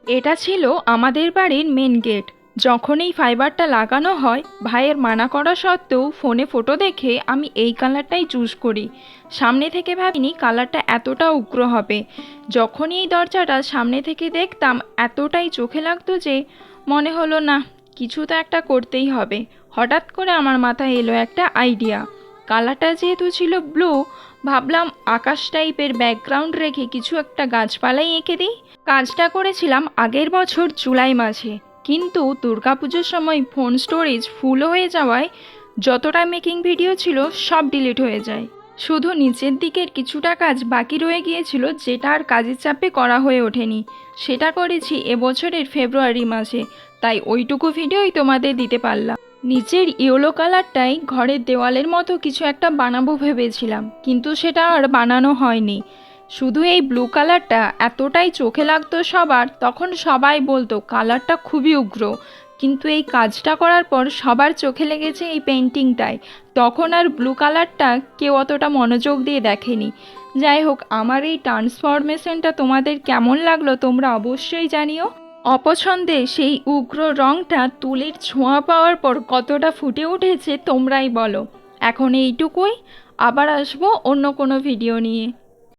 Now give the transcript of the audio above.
এটা ছিল আমাদের বাড়ির মেন গেট। যখন এই ফাইবারটা লাগানো হয়, ভাইয়ের মানা করা সত্ত্বেও ফোনে ফটো দেখে আমি এই কালারটাই চুজ করি। সামনে থেকে ভাবিনি কালারটা এতটা উগ্র হবে। যখনই এই দরজাটা সামনে থেকে দেখতাম এতটাই চোখে লাগতো যে মনে হলো না, কিছু তো একটা করতেই হবে। হঠাৎ করে আমার মাথায় এলো একটা আইডিয়া। কালারটা যেহেতু ছিল ব্লু, ভাবলাম আকাশ টাইপের ব্যাকগ্রাউন্ড রেখে কিছু একটা গাছপালাই এঁকে দিই। কাজটা করেছিলাম আগের বছর জুলাই মাসে, কিন্তু দুর্গাপুজোর সময় ফোন স্টোরেজ ফুল হয়ে যাওয়ায় যতটা মেকিং ভিডিও ছিল সব ডিলিট হয়ে যায়। শুধু নিচের দিকের কিছুটা কাজ বাকি রয়ে গিয়েছিল, যেটা আর কাজের চাপে করা হয়ে ওঠেনি। সেটা করেছি এবছরের ফেব্রুয়ারি মাসে, তাই ওইটুকু ভিডিওই তোমাদের দিতে পারলাম। নিচের ইয়েলো কালারটাই ঘরের দেওয়ালের মতো কিছু একটা বানাবো ভেবেছিলাম, কিন্তু সেটা আর বানানো হয়নি। শুধু এই ব্লু কালারটা এতটাই চোখে লাগতো সবার, তখন সবাই বলতো কালারটা খুবই উগ্র। কিন্তু এই কাজটা করার পর সবার চোখে লেগেছে এই পেন্টিংটায়। তখন আর ব্লু কালারটা কেউ অতটা মনোযোগ দিয়ে দেখেনি। যাই হোক, আমার এই ট্রান্সফরমেশনটা তোমাদের কেমন লাগলো তোমরা অবশ্যই জানিও। অপছন্দে সেই উগ্র রঙটা তুলির ছোঁয়া পাওয়ার পর কতটা ফুটে উঠেছে তোমরাই বলো। এখন এইটুকুই, আবার আসবো অন্য কোনো ভিডিও নিয়ে।